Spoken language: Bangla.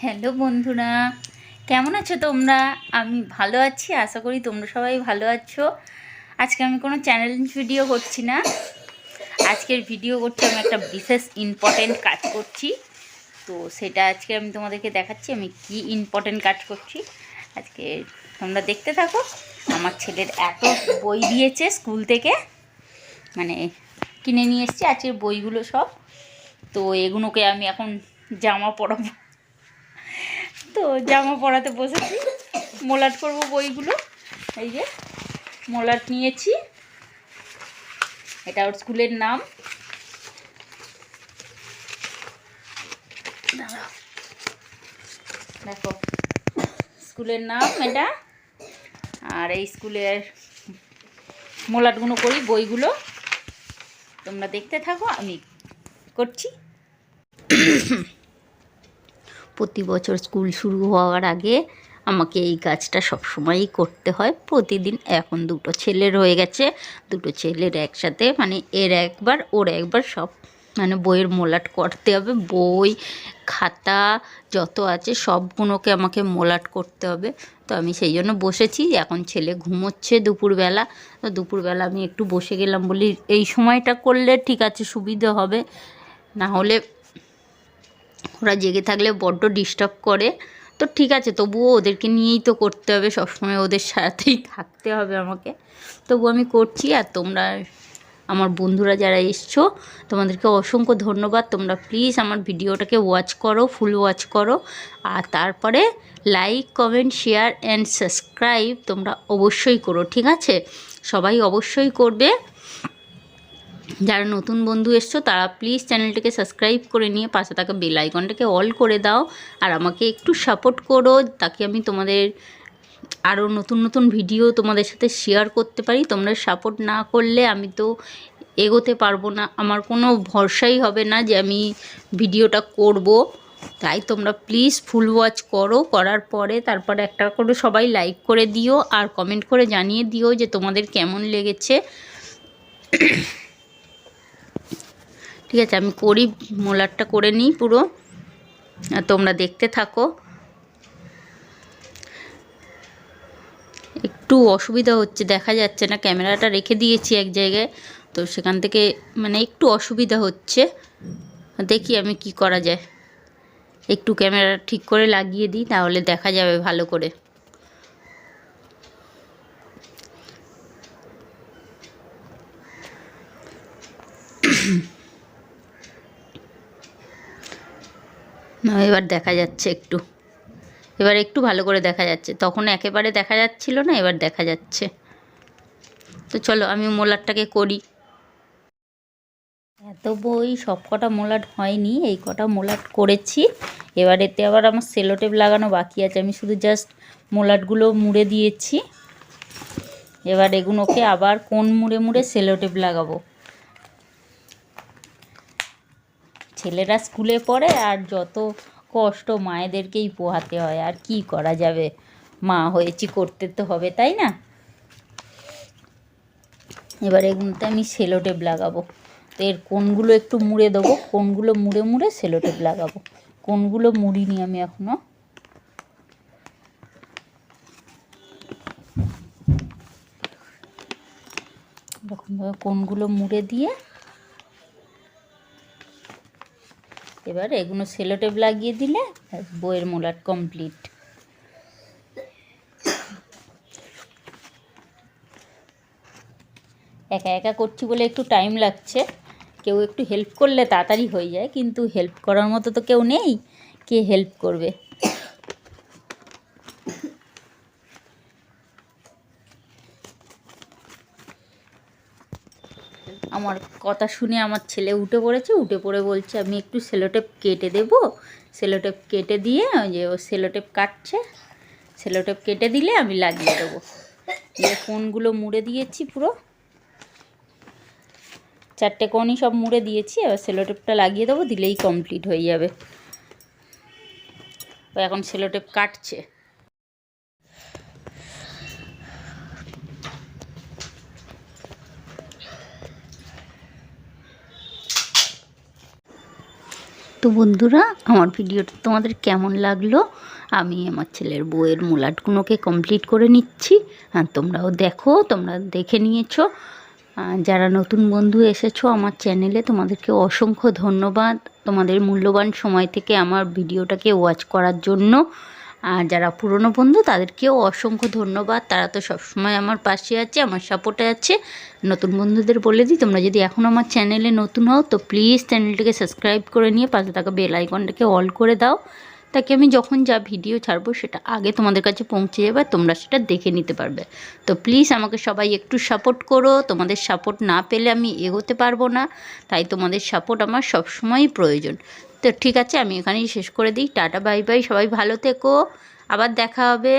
হ্যালো বন্ধুরা, কেমন আছো তোমরা? আমি ভালো আছি, আশা করি তোমরা সবাই ভালো আছো। আজকে আমি কোনো চ্যালেঞ্জ ভিডিও করছি না। আজকের ভিডিও করছি, আমি একটা বিশেষ ইম্পর্টেন্ট কাজ করছি। তো সেটা আজকে আমি তোমাদেরকে দেখাচ্ছি আমি কি ইম্পর্টেন্ট কাজ করছি। আজকে তোমরা দেখতে থাকো। আমার ছেলের এত বই দিয়েছে স্কুল থেকে, মানে কিনে নিয়ে এসেছি আজকের বইগুলো সব। তো এগুলোকে আমি এখন জামা পরাবো। তো জামা পরাতে বসেছি, মোলাট করব বইগুলো। এই যে মোলাট নিয়েছি, এটা ওর স্কুলের নাম। দেখো স্কুলের নাম এটা, আর এই স্কুলের মোলাটগুলো করি বইগুলো। তোমরা দেখতে থাকো আমি করছি। প্রতি বছর স্কুল শুরু হওয়ার আগে আমাকে এই কাজটা সবসময়ই করতে হয়, প্রতিদিন। এখন দুটো ছেলের হয়ে গেছে, দুটো ছেলের একসাথে, মানে এর একবার ওর একবার সব, মানে বইয়ের মোলাট করতে হবে। বই খাতা যত আছে সবগুলোকে আমাকে মোলাট করতে হবে। তো আমি সেই জন্য বসেছি। এখন ছেলে ঘুমোচ্ছে দুপুরবেলা, তো দুপুরবেলা আমি একটু বসে গেলাম, বলি এই সময়টা করলে ঠিক আছে, সুবিধে হবে। না হলে ওরা জেগে থাকলে বড্ড ডিস্টার্ব করে। তো ঠিক আছে, তবুও ওদেরকে নিয়েই তো করতে হবে, সবসময় ওদের সাথেই থাকতে হবে আমাকে। তবু আমি করছি। আর তোমরা আমার বন্ধুরা যারা এসছো, তোমাদেরকে অসংখ্য ধন্যবাদ। তোমরা প্লিজ আমার ভিডিওটাকে ওয়াচ করো, ফুল ওয়াচ করো। আর তারপরে like, comment, share and subscribe তোমরা অবশ্যই করো, ঠিক আছে? সবাই অবশ্যই করবে। যারা নতুন বন্ধু এসছো তারা প্লিজ চ্যানেলটিকে সাবস্ক্রাইব করে নিয়ে পাশে থাকা বেল আইকনটাকে অল করে দাও। আর আমাকে একটু সাপোর্ট করো, তাকে আমি তোমাদের আরও নতুন নতুন ভিডিও তোমাদের সাথে শেয়ার করতে পারি। তোমরা সাপোর্ট না করলে আমি তো এগোতে পারবো না, আমার কোনো ভরসাই হবে না যে আমি ভিডিওটা করব। তাই তোমরা প্লিজ ফুল ওয়াচ করো, করার পরে তারপরে একটা করে সবাই লাইক করে দিও আর কমেন্ট করে জানিয়ে দিও যে তোমাদের কেমন লেগেছে। ঠিক আছে, আমি করি, মোলারটা করে নিই পুরো, আর তোমরা দেখতে থাকো। একটু অসুবিধা হচ্ছে, দেখা যাচ্ছে না, ক্যামেরাটা রেখে দিয়েছি এক জায়গায়, তো সেখান থেকে মানে একটু অসুবিধা হচ্ছে। দেখি আমি কি করা যায়, একটু ক্যামেরা ঠিক করে লাগিয়ে দিই, তাহলে দেখা যাবে ভালো করে। এবার দেখা যাচ্ছে একটু, এবার একটু ভালো করে দেখা যাচ্ছে, তখন একেবারে দেখা যাচ্ছিল না, এবার দেখা যাচ্ছে। তো চলো আমি মোলারটাকে করি। এত বই সব কটা মোলাট হয়নি, এই কটা মোলাট করেছি। এবার এতে আবার আমার সেলোটেপ লাগানো বাকি আছে, আমি শুধু জাস্ট মোলাটগুলো মুড়ে দিয়েছি। এবার এগুলোকে আবার কোণ মুড়ে মুড়ে সেলোটেপ লাগাবো। ছেলেরা স্কুলে পড়ে আর যত কষ্ট মায়েদেরকেই পোহাতে হয়, আর কি করা যাবে, মা হয়েছি, করতে তো হবে, তাই না? এবার এগুলোতে আমি সেলোটেপ লাগাবো। তো এর কোণগুলো একটু মুড়ে দেবো, কোণগুলো মুড়ে মুড়ে সেলোটেপ লাগাবো। কোণগুলো মুড়িনি আমি এখনও। এরকমভাবে কোণগুলো মুড়ে দিয়ে এবার এগুলো সেলোটেপ লাগিয়ে দিলে বইয়ের মোলাট কমপ্লিট। একা একা করছি বলে একটু টাইম লাগছে, কেউ একটু হেল্প করলে তাড়াতাড়ি হয়ে যায়, কিন্তু হেল্প করার মতো তো কেউ নেই, কে হেল্প করবে? আমার কথা শুনে আমার ছেলে উঠে পড়েছে, উঠে পড়ে বলছে আমি একটু সেলোটেপ কেটে দেবো। সেলোটেপ কেটে দিয়ে ওই যে ও সেলোটেপ কাটছে, সেলোটেপ কেটে দিলে আমি লাগিয়ে দেবো। দিয়ে কোণগুলো মুড়ে দিয়েছি, পুরো 4টে কোণই সব মুড়ে দিয়েছি। এবার সেলোটেপটা লাগিয়ে দেবো, দিলেই কমপ্লিট হয়ে যাবে। ও এখন সেলোটেপ কাটছে। তো বন্ধুরা, আমার ভিডিওটা তোমাদের কেমন লাগলো? আমি আমার ছেলের বইয়ের মোলাটগুলোকে কমপ্লিট করে নিচ্ছি। আর তোমরাও দেখো, তোমরা দেখে নিয়েছো। যারা নতুন বন্ধু এসেছো আমার চ্যানেলে, তোমাদেরকে অসংখ্য ধন্যবাদ তোমাদের মূল্যবান সময় থেকে আমার ভিডিওটাকে ওয়াচ করার জন্য। আর যারা পুরনো বন্ধু তাদেরকেও অসংখ্য ধন্যবাদ, তারা তো সবসময় আমার পাশে আছে, আমার সাপোর্টে আছে। নতুন বন্ধুদের বলে দিই, তোমরা যদি এখন আমার চ্যানেলে নতুন হও তো প্লিজ চ্যানেলটিকে সাবস্ক্রাইব করে নিয়ে পাশে থাকা বেল আইকনটাকে অল করে দাও, তাকে আমি যখন যা ভিডিও ছাড়বো সেটা আগে তোমাদের কাছে পৌঁছে যাবে, তোমরা সেটা দেখে নিতে পারবে। তো প্লিজ আমাকে সবাই একটু সাপোর্ট করো, তোমাদের সাপোর্ট না পেলে আমি এগোতে পারবো না, তাই তোমাদের সাপোর্ট আমার সবসময়ই প্রয়োজন। তো ঠিক আছে, আমি এখানেই শেষ করে দিই। টাটা বাই বাই, সবাই ভালো থেকো, আবার দেখা হবে।